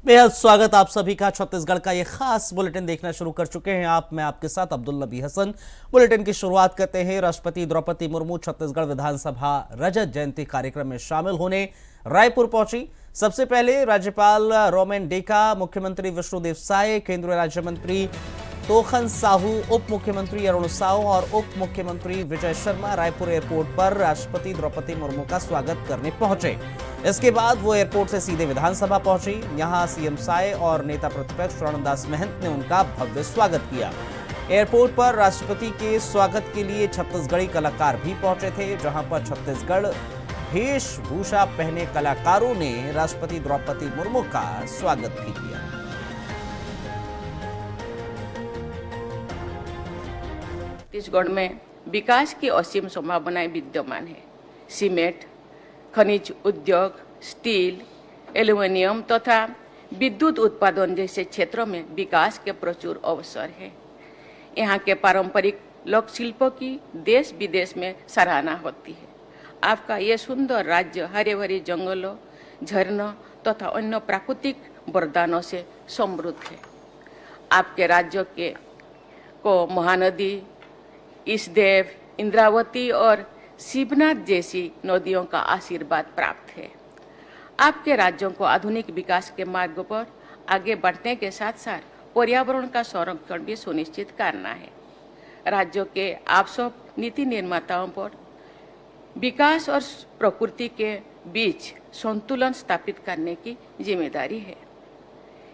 बेहद स्वागत आप सभी का। छत्तीसगढ़ का ये खास बुलेटिन देखना शुरू कर चुके हैं आप। मैं आपके साथ अब्दुल नबी हसन। बुलेटिन की शुरुआत करते हैं। राष्ट्रपति द्रौपदी मुर्मू छत्तीसगढ़ विधानसभा रजत जयंती कार्यक्रम में शामिल होने रायपुर पहुंची। सबसे पहले राज्यपाल रोमेन डेका, मुख्यमंत्री विष्णुदेव साय, केंद्रीय राज्य मंत्री तोखन साहू, उप मुख्यमंत्री अरुण साहू और उप मुख्यमंत्री विजय शर्मा रायपुर एयरपोर्ट पर राष्ट्रपति द्रौपदी मुर्मू का स्वागत करने पहुंचे। इसके बाद वो एयरपोर्ट से सीधे विधानसभा पहुंची। यहां सीएम साय और नेता प्रतिपक्ष रणदास महंत ने उनका भव्य स्वागत किया। एयरपोर्ट पर राष्ट्रपति के स्वागत के लिए छत्तीसगढ़ी कलाकार भी पहुंचे थे, जहां पर छत्तीसगढ़ वेशभूषा पहने कलाकारों ने राष्ट्रपति द्रौपदी मुर्मू का स्वागत भी किया। छत्तीसगढ़ में विकास की असीम संभावनाएं विद्यमान है। सीमेंट, खनिज उद्योग, स्टील, एल्युमिनियम तथा विद्युत उत्पादन जैसे क्षेत्रों में विकास के प्रचुर अवसर हैं। यहाँ के पारंपरिक लोक शिल्पों की देश विदेश में सराहना होती है। आपका ये सुंदर राज्य हरे भरे जंगलों, झरनों तथा अन्य प्राकृतिक वरदानों से समृद्ध है। आपके राज्य को महानदी, ईसदेव, इंद्रावती और शिवनाथ जैसी नदियों का आशीर्वाद प्राप्त है। आपके राज्यों को आधुनिक विकास के मार्ग पर आगे बढ़ने के साथ साथ पर्यावरण का संरक्षण भी सुनिश्चित करना है। राज्यों के आप सब नीति निर्माताओं पर विकास और प्रकृति के बीच संतुलन स्थापित करने की जिम्मेदारी है।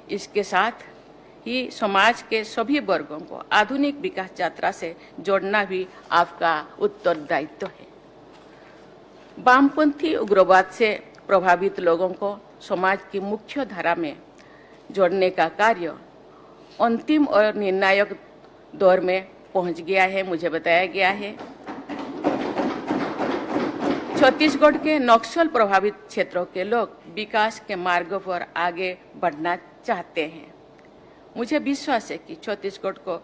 इसके साथ ही समाज के सभी वर्गों को आधुनिक विकास यात्रा से जोड़ना भी आपका उत्तरदायित्व है। वामपंथी उग्रवाद से प्रभावित लोगों को समाज की मुख्य धारा में जोड़ने का कार्य अंतिम और निर्णायक दौर में पहुंच गया है, मुझे बताया गया है। छत्तीसगढ़ के नक्सल प्रभावित क्षेत्रों के लोग विकास के मार्ग पर आगे बढ़ना चाहते हैं। मुझे विश्वास है कि छत्तीसगढ़ को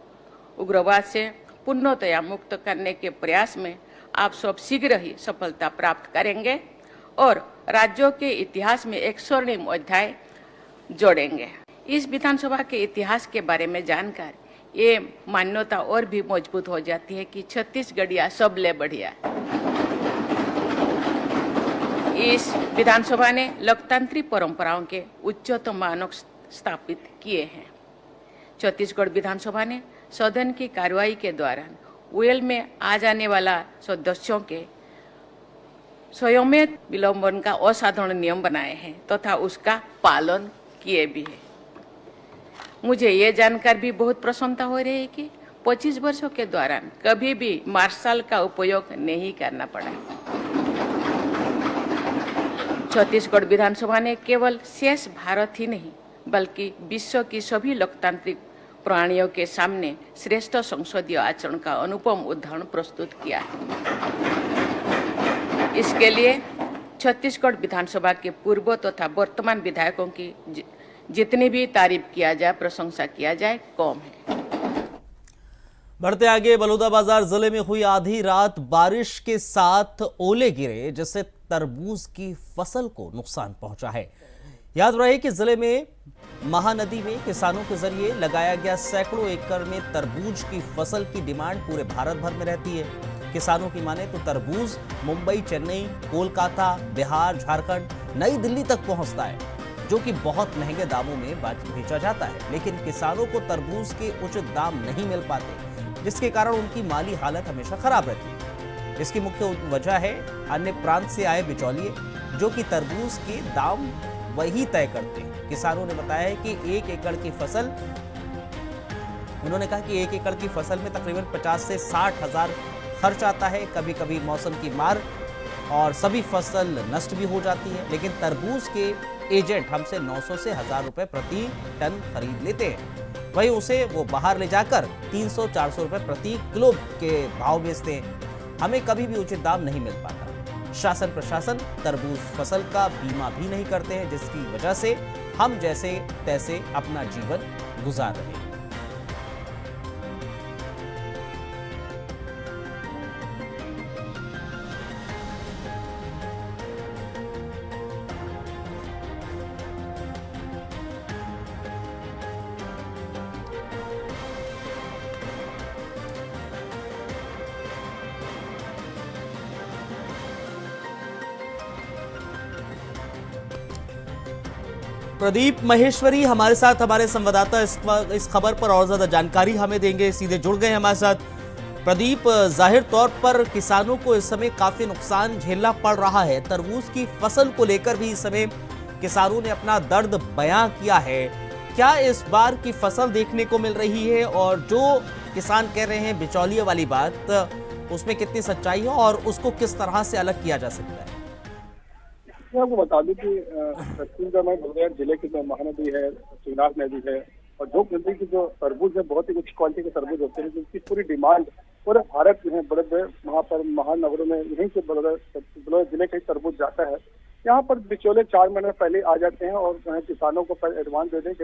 उग्रवाद से पूर्णतया मुक्त करने के प्रयास में आप सब शीघ्र ही सफलता प्राप्त करेंगे और राज्यों के इतिहास में एक स्वर्णिम अध्याय जोड़ेंगे। इस विधानसभा के इतिहास के बारे में जानकर ये मान्यता और भी मजबूत हो जाती है कि छत्तीसगढ़िया सबले बढ़िया। इस विधानसभा ने लोकतांत्रिक परंपराओं के उच्चतम मानक स्थापित किए हैं। छत्तीसगढ़ विधानसभा ने सदन की कार्रवाई के दौरान वेल में आ जाने वाला सदस्यों के स्वयं विलंबन का असाधारण नियम बनाए हैं तथा उसका पालन किए भी है। मुझे ये जानकर भी बहुत प्रसन्नता हो रही है कि 25 वर्षों के दौरान कभी भी मार्शल का उपयोग नहीं करना पड़ा। छत्तीसगढ़ विधानसभा ने केवल शेष भारत ही नहीं बल्कि विश्व की सभी लोकतांत्रिक प्राणियों के सामने श्रेष्ठ संसदीय आचरण का अनुपम उदाहरण प्रस्तुत किया है। इसके लिए छत्तीसगढ़ विधानसभा के पूर्व तथा वर्तमान विधायकों की जितनी भी तारीफ किया जाए, प्रशंसा किया जाए, कम है। बढ़ते आगे, बलौदाबाजार जिले में हुई आधी रात बारिश के साथ ओले गिरे, जिससे तरबूज की फसल को नुकसान पहुंचा है। याद रहे कि जिले में महानदी में किसानों के जरिए लगाया गया सैकड़ों एकड़ में तरबूज की फसल की डिमांड पूरे भारत भर में रहती है। किसानों की माने तो तरबूज मुंबई, चेन्नई, कोलकाता, बिहार, झारखंड, नई दिल्ली तक पहुंचता है, जो कि बहुत महंगे दामों में बेचा जाता है। लेकिन किसानों को तरबूज के उचित दाम नहीं मिल पाते, जिसके कारण उनकी माली हालत हमेशा खराब रहती है। इसकी मुख्य वजह है अन्य प्रांत से आए बिचौलिए, जो कि तरबूज के दाम वही तय करते हैं। किसानों ने बताया है कि एक एकड़ की फसल, उन्होंने कहा कि एक एकड़ की फसल में तकरीबन 50 से 60 हजार खर्च आता है। कभी कभी मौसम की मार और सभी फसल नष्ट भी हो जाती है। लेकिन तरबूज के एजेंट हमसे 900 से 1000 रुपए प्रति टन खरीद लेते हैं, वही उसे वो बाहर ले जाकर 300-400 रुपए प्रति किलो के भाव बेचते हैं। हमें कभी भी उचित दाम नहीं मिल पाता। शासन प्रशासन तरबूज फसल का बीमा भी नहीं करते हैं, जिसकी वजह से हम जैसे तैसे अपना जीवन गुजार रहे हैं। प्रदीप महेश्वरी हमारे साथ, हमारे संवाददाता इस खबर पर और ज्यादा जानकारी हमें देंगे, सीधे जुड़ गए हमारे साथ। प्रदीप, जाहिर तौर पर किसानों को इस समय काफी नुकसान झेलना पड़ रहा है। तरबूज की फसल को लेकर भी इस समय किसानों ने अपना दर्द बयां किया है। क्या इस बार की फसल देखने को मिल रही है, और जो किसान कह रहे हैं बिचौलिए वाली बात, उसमें कितनी सच्चाई है और उसको किस तरह से अलग किया जा सकता है? मैं आपको बता दूं कि पश्चिम का मुंगेर जिले की जो महानदी है, शिवनाथ नदी है और झोंक नदी की जो तरबूज है, बहुत ही उच्च क्वालिटी के तरबूज होते हैं, जिसकी पूरी डिमांड पूरे भारत में बड़े बड़े वहाँ पर महानगरों में यहीं से बड़ौदा जिले का ही तरबूज जाता है। यहाँ पर बिचौले 4 महीने पहले आ जाते हैं और किसानों को एडवांस दे देते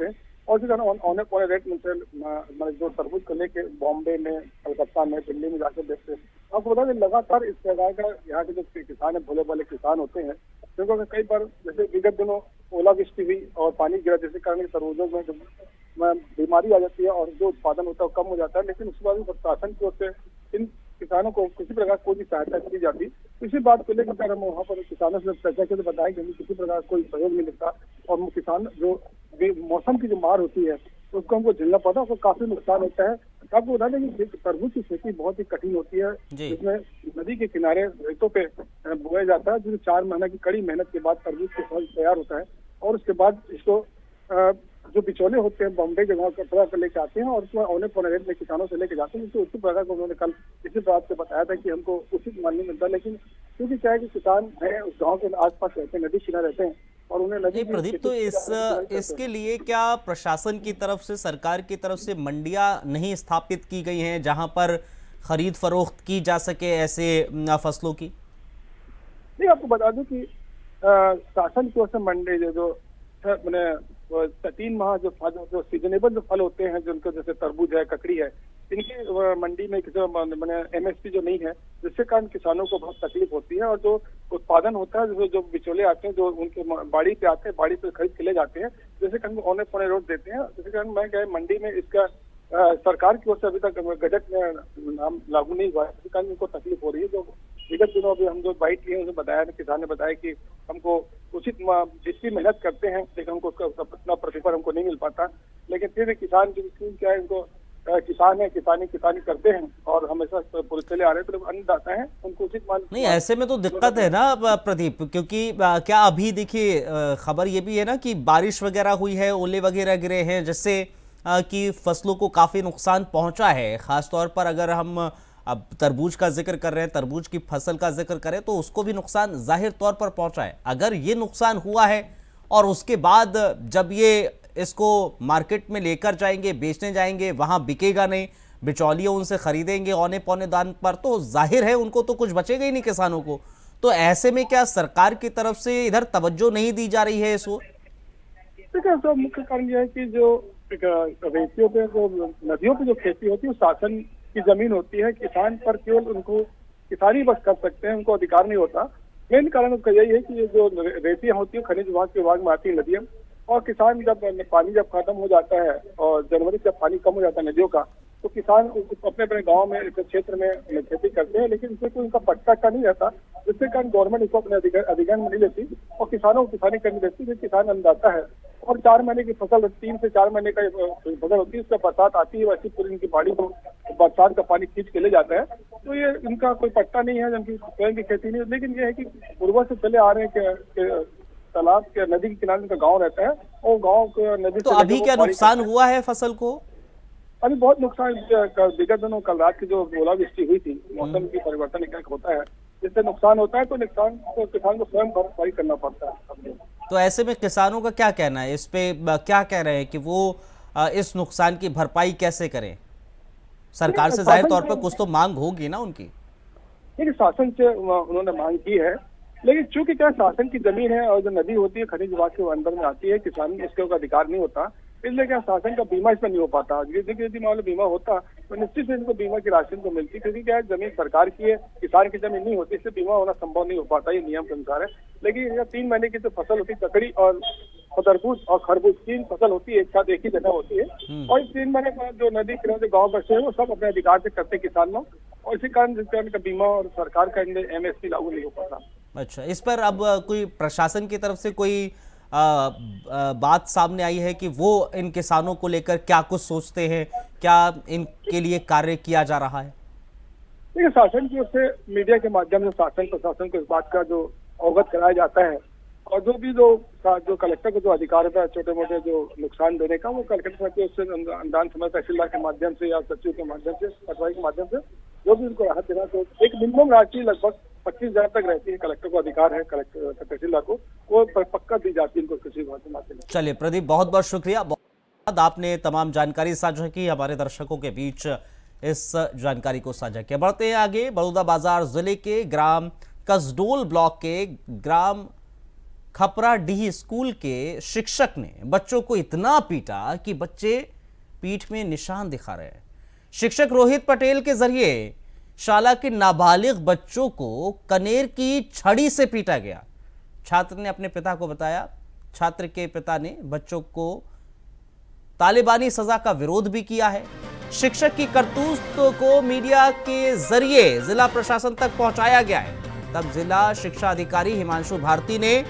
हैं और फिर औने पौने रेट में जो तरबूज को लेके बॉम्बे में, कलकत्ता में, दिल्ली में जाकर बेचते हैं। आपको बता दें, लगातार इस प्रकार का यहाँ के जो किसान है, भोले भाले किसान होते हैं, क्योंकि कई बार जैसे विगत दिनों ओलावृष्टि हुई और पानी गिरा, जिसके कारण तरबूजों में बीमारी आ जाती है और जो उत्पादन होता है वो कम हो जाता है। लेकिन उसके बाद प्रशासन की ओर से इन किसानों को किसी प्रकार कोई भी सहायता नहीं दी जाती। इसी बात को लेकर हम वहाँ पर किसानों से चर्चा के बताया कि हमें किसी प्रकार कोई सहयोग नहीं मिलता और किसान जो मौसम की जो मार होती है उसको हमको झेलना पड़ता है, उसको काफी नुकसान होता है। आपको बता दें कि तरबूज की खेती बहुत ही कठिन होती है, जिसमें नदी के किनारे रेतों पे बोया जाता है, जो 4 महीने की कड़ी मेहनत के बाद तरबूज की फल तैयार होता है और उसके बाद इसको जो बिचौले होते हैं बॉम्बे के कपड़ा कर लेके आते हैं और उसमें औने पौने रेट में किसानों से लेके जाते हैं। जिससे उसी प्रकार को उन्होंने कल इसी बात से बताया था कि हमको उचित मान नहीं मिलता, लेकिन क्योंकि क्या है कि किसान है उस गाँव के आसपास रहते हैं, नदी किनारे रहते हैं और उन्हें नदी। प्रदीप, तो इसके लिए क्या प्रशासन की तरफ से, सरकार की तरफ से मंडियां नहीं स्थापित की गई हैं जहां पर खरीद फरोख्त की जा सके ऐसे फसलों की? नहीं, आपको बता दूं कि शासन की ओर से मंडी जो मैंने 3 माह जो सीजनेबल जो फल होते हैं, जिनको जैसे तरबूज है, ककड़ी है, इनकी मंडी में मैंने एमएसपी जो नहीं है, जिसके कारण किसानों को बहुत तकलीफ होती है और जो उत्पादन होता है, जो बिचौले आते हैं, जो उनके बाड़ी पे आते हैं, बाड़ी पे खरीद के ले जाते हैं, जैसे कारण औने पौने रोड देते हैं। जिसके कारण मैं क्या मंडी में इसका सरकार की ओर से अभी तक बजट में नाम लागू नहीं हुआ है, जिसके कारण उनको तकलीफ हो रही है। जो विगत दिनों अभी हम जो बाइट लिए उन्हें बताया, किसान ने बताया कि हमको उचित जितनी मेहनत करते हैं लेकिन हमको उतना प्रतिफल हमको नहीं मिल पाता। लेकिन फिर भी किसान जो क्या है, उनको किसान है, किसानी करते हैं और हमेशा पूरे चले आ रहे हैं, तो अन्नदाता है, उनको उचित मान नहीं। ऐसे में तो दिक्कत है ना प्रदीप, क्योंकि क्या अभी देखिए खबर ये भी है ना कि बारिश वगैरह हुई है, ओले वगैरह गिरे हैं, जिससे कि फसलों को काफी नुकसान पहुंचा है। खासतौर पर अगर हम अब तरबूज का जिक्र कर रहे हैं, तरबूज की फसल का जिक्र करें, तो उसको भी नुकसान जाहिर तौर पर पहुंचा है। अगर ये नुकसान हुआ है और उसके बाद जब ये इसको मार्केट में लेकर जाएंगे, बेचने जाएंगे, वहां बिकेगा नहीं, बिचौलिए उनसे खरीदेंगे औने पौने दाम पर, तो जाहिर है उनको तो कुछ बचेगा ही नहीं किसानों को। तो ऐसे में क्या सरकार की तरफ से इधर तवज्जो नहीं दी जा रही है इसको? देखिए, तो मुख्य कारण यह है कि जो रेतियों पे, जो नदियों पे जो खेती होती है, शासन की जमीन होती है, किसान पर केवल उनको किसानी बस कर सकते हैं, उनको अधिकार नहीं होता। मेन कारण उसका यही है कि ये जो रेतियां होती है खनिज विभाग के विभाग में आती है नदियां, और किसान पानी जब खत्म हो जाता है और जनवरी से पानी कम हो जाता है नदियों का, तो किसान अपने अपने गांव में, क्षेत्र में खेती करते हैं, लेकिन इससे कोई उनका पट्टा का नहीं रहता, जिससे कारण गवर्नमेंट इसको अपने अधिकार में नहीं लेती और किसानों को किसानी करनी देती है। किसान अन्नदाता है और 4 महीने की फसल, 3 से 4 महीने का फसल होती है, उसका बरसात आती है, वैसी पूरी इनकी बाड़ी को बरसात का पानी खींच के ले जाता है। तो ये इनका कोई पट्टा नहीं है, जिनकी स्वयं की खेती नहीं है। लेकिन ये है कि पूर्व से चले आ रहे हैं, तालाब के नदी के किनारे उनका गाँव रहता है और गाँव के नदी। तो अभी क्या नुकसान हुआ है फसल को? अभी बहुत नुकसान, विगत दिनों कल रात की जो ओलावृष्टि हुई थी, मौसम की परिवर्तन एक होता है, जिससे नुकसान होता है, तो नुकसान तो किसान को स्वयं भरपाई करना पड़ता है। तो ऐसे में किसानों का क्या कहना है इस पे, क्या कह रहे हैं कि वो इस नुकसान की भरपाई कैसे करें? सरकार से जाहिर तौर पर कुछ तो मांग होगी ना उनकी। देखिए, शासन से उन्होंने मांग की है, लेकिन चूंकि क्या शासन की जमीन है और जो नदी होती है खनिज विभाग के अंदर में आती है, किसान इसके ऊपर अधिकार नहीं होता, इसलिए क्या शासन का बीमा इसमें नहीं हो पाता। यदि मान लो बीमा होता तो निश्चित से इनको बीमा की राशि तो मिलती, क्योंकि क्या है जमीन सरकार की है, किसान की जमीन नहीं होती, इससे बीमा होना संभव नहीं हो पाता, ये नियम के अनुसार है। लेकिन 3 महीने की जो फसल होती है, ककड़ी और तरबूज और खरबूज, 3 फसल होती है, एक साथ एक ही जगह होती है, और इस 3 महीने का जो नदी किनारे गाँव बसे हैं वो सब अपने अधिकार से करते किसान लोग, और इसी कारण जिसका उनका बीमा और सरकार का एमएसपी लागू नहीं हो पाता। अच्छा, इस पर अब कोई प्रशासन की तरफ से कोई बात सामने आई है कि वो इन किसानों को लेकर क्या कुछ सोचते हैं, क्या इनके लिए कार्य किया जा रहा है? देखिए, शासन की ओर से मीडिया के माध्यम से शासन प्रशासन को इस बात का जो अवगत कराया जाता है, और जो भी जो कलेक्टर को जो अधिकार होता है छोटे मोटे जो नुकसान देने का, वो कलेक्टर की ओर से अनुदान समय तहसीलदार के माध्यम से या सचिव के माध्यम से, पटवारी के माध्यम से जो भी उनको राहत देना, तो एक मिनिमम राशि लगभग 25,000 तक रहती है। कलेक्टर को अधिकार है, कलेक्टर तहसीलदार को वो पक्का दी जाती है इनको कृषि विभाग के माध्यम से। चलिए प्रदीप, बहुत बहुत शुक्रिया, बहुत आपने तमाम जानकारी साझा की, हमारे दर्शकों के बीच इस जानकारी को साझा किया। बढ़ते हैं आगे। बलौदाबाजार जिले के ग्राम कसडोल ब्लॉक के ग्राम खपराडीह स्कूल के शिक्षक ने बच्चों को इतना पीटा कि बच्चे पीठ में निशान दिखा रहे हैं। शिक्षक रोहित पटेल के जरिए शाला के नाबालिग बच्चों को कनेर की छड़ी से पीटा गया। छात्र ने अपने पिता को बताया। छात्र के पिता ने बच्चों को तालिबानी सजा का विरोध भी किया है। शिक्षक की करतूत को मीडिया के जरिए जिला प्रशासन तक पहुंचाया गया है। तब जिला शिक्षा अधिकारी हिमांशु भारती ने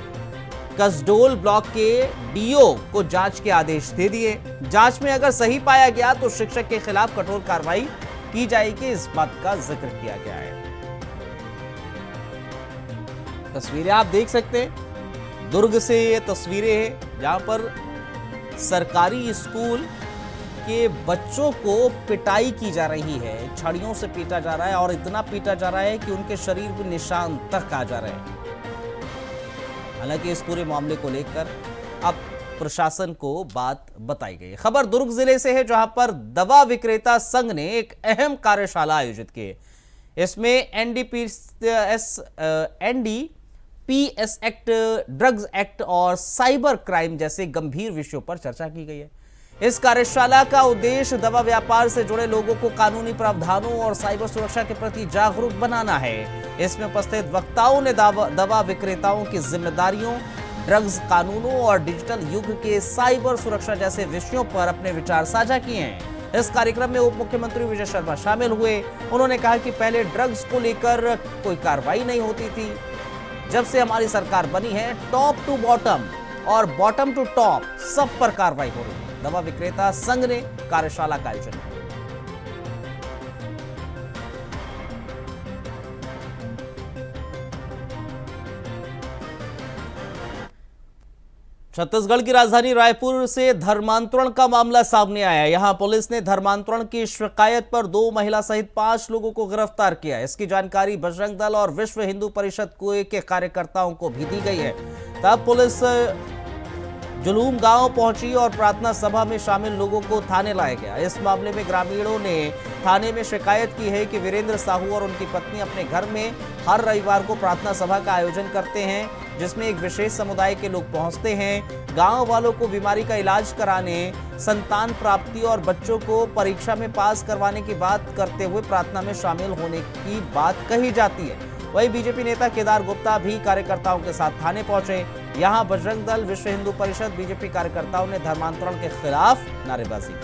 कसडोल ब्लॉक के डीओ को जांच के आदेश दे दिए। जांच में अगर सही पाया गया तो शिक्षक के खिलाफ कठोर कार्रवाई की जाएगी, इस बात का जिक्र किया गया है। तस्वीरें आप देख सकते हैं, दुर्ग से ये तस्वीरें हैं जहां पर सरकारी स्कूल के बच्चों को पिटाई की जा रही है, छड़ियों से पीटा जा रहा है और इतना पीटा जा रहा है कि उनके शरीर पे निशान तक आ जा रहे हैं। हालांकि इस पूरे मामले को लेकर अब प्रशासन को बात बताई गई। खबर दुर्ग जिले से है, जहां पर दवा विक्रेता संघ ने एक अहम कार्यशाला आयोजित की। इसमें एनडीपीएस एक्ट, ड्रग्स एक्ट और साइबर क्राइम जैसे गंभीर विषयों पर चर्चा की गई है। इस कार्यशाला का उद्देश्य दवा व्यापार से जुड़े लोगों को कानूनी प्रावधानों और साइबर सुरक्षा के प्रति जागरूक बनाना है। इसमें उपस्थित वक्ताओं ने दवा विक्रेताओं की जिम्मेदारियों, ड्रग्स कानूनों और डिजिटल युग के साइबर सुरक्षा जैसे विषयों पर अपने विचार साझा किए हैं। इस कार्यक्रम में उप मुख्यमंत्री विजय शर्मा शामिल हुए। उन्होंने कहा कि पहले ड्रग्स को लेकर कोई कार्रवाई नहीं होती थी। जब से हमारी सरकार बनी है, टॉप टू बॉटम और बॉटम टू टॉप सब पर कार्रवाई हो रही है। दवा विक्रेता संघ ने कार्यशाला का आयोजन किया। छत्तीसगढ़ की राजधानी रायपुर से धर्मांतरण का मामला सामने आया। यहां पुलिस ने धर्मांतरण की शिकायत पर 2 महिला सहित 5 लोगों को गिरफ्तार किया। इसकी जानकारी बजरंग दल और विश्व हिंदू परिषद के कार्यकर्ताओं को भी दी गई है। तब पुलिस जुलूम गांव पहुंची और प्रार्थना सभा में शामिल लोगों को थाने लाया गया। इस मामले में ग्रामीणों ने थाने में शिकायत की है कि वीरेंद्र साहू और उनकी पत्नी अपने घर में हर रविवार को प्रार्थना सभा का आयोजन करते हैं, जिसमें एक विशेष समुदाय के लोग पहुंचते हैं। गांव वालों को बीमारी का इलाज कराने, संतान प्राप्ति और बच्चों को परीक्षा में पास करवाने की बात करते हुए प्रार्थना में शामिल होने की बात कही जाती है। वहीं बीजेपी नेता केदार गुप्ता भी कार्यकर्ताओं के साथ थाने पहुंचे। यहां बजरंग दल, विश्व हिंदू परिषद, बीजेपी कार्यकर्ताओं ने धर्मांतरण के खिलाफ नारेबाजी की।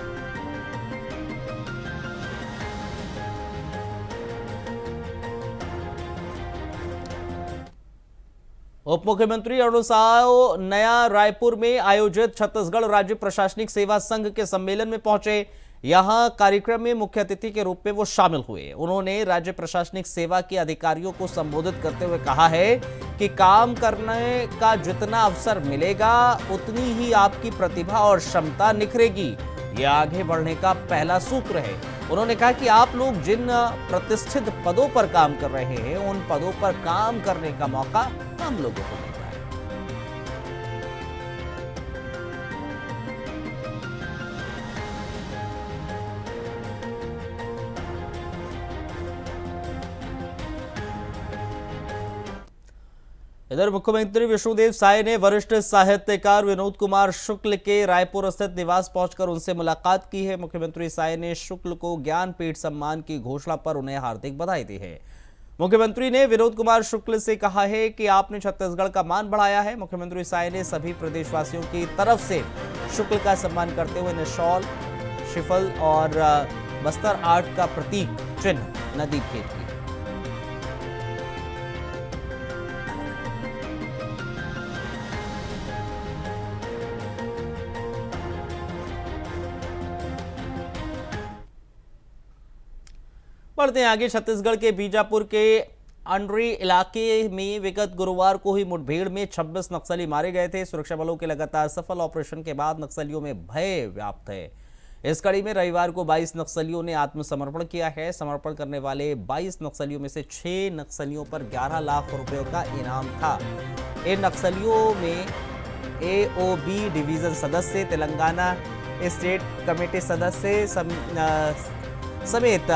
उप मुख्यमंत्री अरुण साव नया रायपुर में आयोजित छत्तीसगढ़ राज्य प्रशासनिक सेवा संघ के सम्मेलन में पहुंचे। यहां कार्यक्रम में मुख्य अतिथि के रूप में वो शामिल हुए। उन्होंने राज्य प्रशासनिक सेवा के अधिकारियों को संबोधित करते हुए कहा है कि काम करने का जितना अवसर मिलेगा उतनी ही आपकी प्रतिभा और क्षमता निखरेगी। यह आगे बढ़ने का पहला सूत्र है। उन्होंने कहा कि आप लोग जिन प्रतिष्ठित पदों पर काम कर रहे हैं, उन पदों पर काम करने का मौका हम लोगों को मिल रहा है। इधर मुख्यमंत्री विष्णुदेव साय ने वरिष्ठ साहित्यकार विनोद कुमार शुक्ल के रायपुर स्थित निवास पहुंचकर उनसे मुलाकात की है। मुख्यमंत्री साय ने शुक्ल को ज्ञानपीठ सम्मान की घोषणा पर उन्हें हार्दिक बधाई दी है। मुख्यमंत्री ने विनोद कुमार शुक्ल से कहा है कि आपने छत्तीसगढ़ का मान बढ़ाया है। मुख्यमंत्री साय ने सभी प्रदेशवासियों की तरफ से शुक्ल का सम्मान करते हुए शॉल, शिफल और बस्तर आर्ट का प्रतीक चिन्ह नदी भेंट की। बढ़ते हैं आगे। छत्तीसगढ़ के बीजापुर के अंड्री इलाके में विगत गुरुवार को हुई मुठभेड़ में 26 नक्सली मारे गए थे। सुरक्षा बलों के लगातार सफल ऑपरेशन के बाद नक्सलियों में भय व्याप्त है। इस कड़ी में रविवार को 22 नक्सलियों ने आत्मसमर्पण किया है। समर्पण करने वाले 22 नक्सलियों में से 6 नक्सलियों पर 11 लाख रुपयों का इनाम था। इन नक्सलियों में AOB डिवीजन सदस्य, तेलंगाना स्टेट कमेटी सदस्य समेत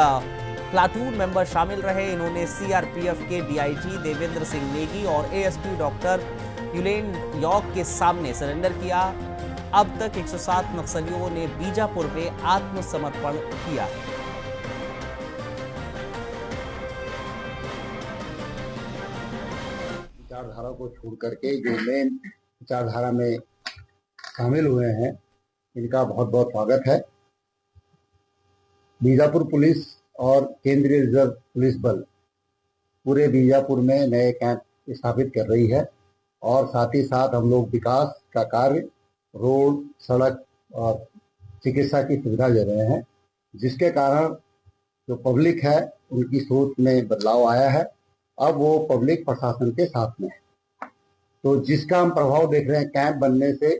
प्लाटून मेंबर शामिल रहे। इन्होंने CRPF के DIG देवेंद्र सिंह नेगी और ASP डॉक्टर यूलेन यॉक के सामने सरेंडर किया। अब तक 107 नक्सलियों ने बीजापुर में आत्मसमर्पण किया है। विचारधारा को छोड़ करके जो मेन विचारधारा में शामिल हुए हैं, इनका बहुत बहुत स्वागत है। बीजापुर पुलिस और केंद्रीय रिजर्व पुलिस बल पूरे बीजापुर में नए कैंप स्थापित कर रही है और साथ ही साथ हम लोग विकास का कार्य, रोड, सड़क और चिकित्सा की सुविधा दे रहे हैं, जिसके कारण जो पब्लिक है उनकी सोच में बदलाव आया है। अब वो पब्लिक प्रशासन के साथ में है। तो जिसका हम प्रभाव देख रहे हैं, कैंप बनने से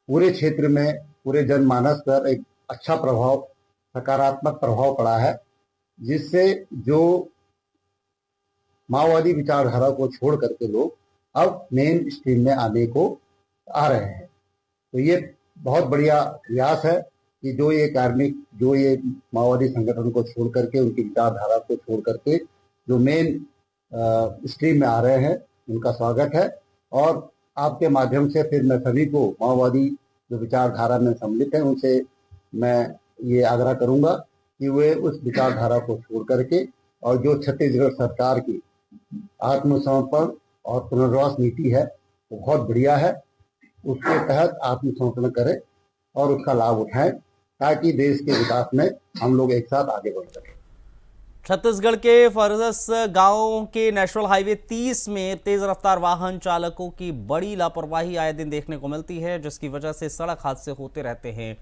पूरे क्षेत्र में, पूरे जनमानस पर एक अच्छा प्रभाव, सकारात्मक प्रभाव पड़ा है, जिससे जो माओवादी विचारधारा को छोड़ करके लोग अब मेन स्ट्रीम में आने को आ रहे हैं। तो ये बहुत बढ़िया प्रयास है कि जो ये कार्मिक, जो ये माओवादी संगठन को छोड़ करके, उनकी विचारधारा को छोड़ करके जो मेन स्ट्रीम में आ रहे हैं, उनका स्वागत है। और आपके माध्यम से फिर मैं सभी को, माओवादी जो विचारधारा में सम्मिलित हैं, उनसे मैं ये आग्रह करूंगा कि वे उस विचारधारा को छोड़ करके और जो छत्तीसगढ़ सरकार की आत्मसमर्पण और पुनर्वास नीति है वो बहुत बढ़िया है, उसके तहत आत्मसमर्पण करें और उसका लाभ उठाएं, ताकि देश के विकास में हम लोग एक साथ आगे बढ़ सकें। छत्तीसगढ़ के फरजस गांव के नेशनल हाईवे 30 में तेज रफ्तार वाहन चालकों की बड़ी लापरवाही आए दिन देखने को मिलती है, जिसकी वजह से सड़क हादसे होते रहते हैं।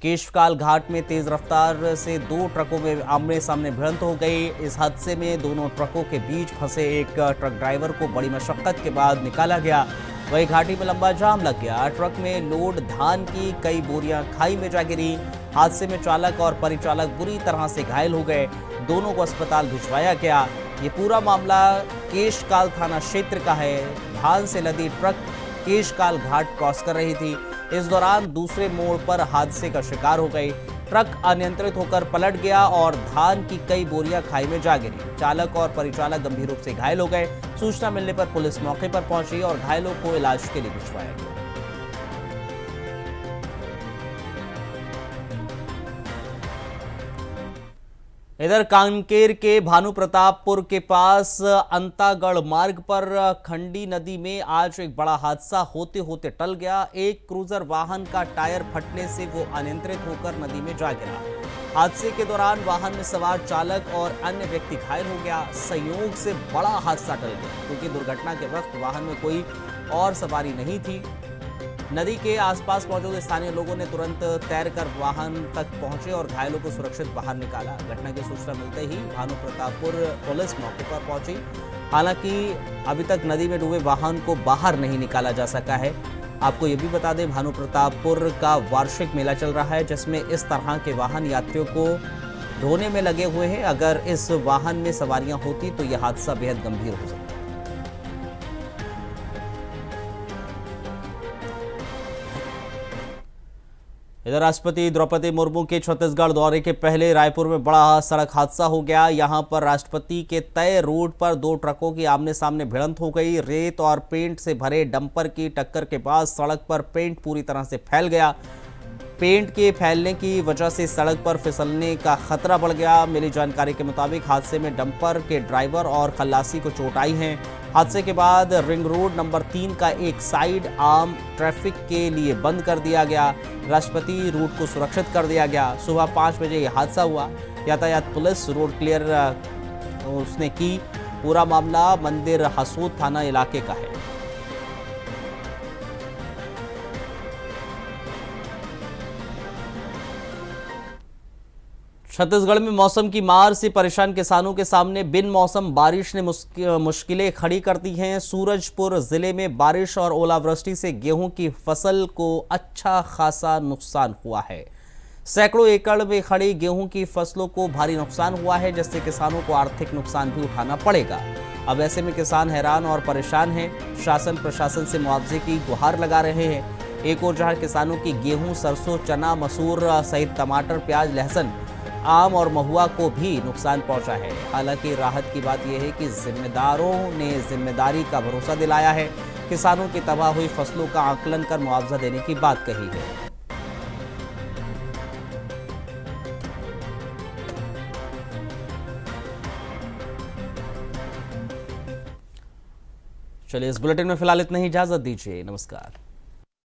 केशकाल घाट में तेज रफ्तार से 2 ट्रकों में आमने सामने भिड़ंत हो गई। इस हादसे में दोनों ट्रकों के बीच फंसे एक ट्रक ड्राइवर को बड़ी मशक्कत के बाद निकाला गया। वही घाटी में लंबा जाम लग गया। ट्रक में लोड धान की कई बोरियां खाई में जा गिरी। हादसे में चालक और परिचालक बुरी तरह से घायल हो गए। दोनों को अस्पताल भिजवाया गया। ये पूरा मामला केशकाल थाना क्षेत्र का है। धान से लदी ट्रक केशकाल घाट क्रॉस कर रही थी। इस दौरान दूसरे मोड़ पर हादसे का शिकार हो गई। ट्रक अनियंत्रित होकर पलट गया और धान की कई बोरियां खाई में जा गिरी। चालक और परिचालक गंभीर रूप से घायल हो गए। सूचना मिलने पर पुलिस मौके पर पहुंची और घायलों को इलाज के लिए भिजवाया गया। इधर कांकेर के भानु प्रतापपुर के पास अंतागढ़ मार्ग पर खंडी नदी में आज एक बड़ा हादसा होते होते टल गया। एक क्रूजर वाहन का टायर फटने से वो अनियंत्रित होकर नदी में जा गिरा। हादसे के दौरान वाहन में सवार चालक और अन्य व्यक्ति घायल हो गया। संयोग से बड़ा हादसा टल गया, क्योंकि दुर्घटना के वक्त वाहन में कोई और सवारी नहीं थी। नदी के आसपास मौजूद स्थानीय लोगों ने तुरंत तैरकर वाहन तक पहुंचे और घायलों को सुरक्षित बाहर निकाला। घटना की सूचना मिलते ही भानु प्रतापपुर पुलिस मौके पर पहुंची। हालांकि अभी तक नदी में डूबे वाहन को बाहर नहीं निकाला जा सका है। आपको ये भी बता दें, भानु प्रतापपुर का वार्षिक मेला चल रहा है, जिसमें इस तरह के वाहन यात्रियों को ढोने में लगे हुए हैं। अगर इस वाहन में सवारियां होती तो यह हादसा बेहद गंभीर हो सकता। इधर राष्ट्रपति द्रौपदी मुर्मू के छत्तीसगढ़ दौरे के पहले रायपुर में बड़ा सड़क हादसा हो गया। यहां पर राष्ट्रपति के तय रूट पर 2 ट्रकों की आमने सामने भिड़ंत हो गई। रेत और पेंट से भरे डंपर की टक्कर के बाद सड़क पर पेंट पूरी तरह से फैल गया। पेंट के फैलने की वजह से सड़क पर फिसलने का खतरा बढ़ गया। मिली जानकारी के मुताबिक हादसे में डंपर के ड्राइवर और खल्लासी को चोट आई है। हादसे के बाद रिंग रोड नंबर 3 का एक साइड आम ट्रैफिक के लिए बंद कर दिया गया। राष्ट्रपति रूट को सुरक्षित कर दिया गया। सुबह 5 बजे यह हादसा हुआ। यातायात पुलिस रोड क्लियर उसने की। पूरा मामला मंदिर हसूद थाना इलाके का है। छत्तीसगढ़ में मौसम की मार से परेशान किसानों के सामने बिन मौसम बारिश ने मुश्किलें खड़ी कर दी हैं। सूरजपुर जिले में बारिश और ओलावृष्टि से गेहूं की फसल को अच्छा खासा नुकसान हुआ है। सैकड़ों एकड़ में खड़ी गेहूं की फसलों को भारी नुकसान हुआ है, जिससे किसानों को आर्थिक नुकसान भी उठाना पड़ेगा। अब ऐसे में किसान हैरान और परेशान हैं। शासन प्रशासन से मुआवजे की गुहार लगा रहे हैं। एक ओर जहां किसानों की गेहूं, सरसों, चना, मसूर सहित टमाटर, प्याज, लहसुन, आम और महुआ को भी नुकसान पहुंचा है। हालांकि राहत की बात यह है कि जिम्मेदारों ने जिम्मेदारी का भरोसा दिलाया है। किसानों की तबाह हुई फसलों का आकलन कर मुआवजा देने की बात कही है। चलिए, इस बुलेटिन में फिलहाल इतना ही। इजाजत दीजिए। नमस्कार।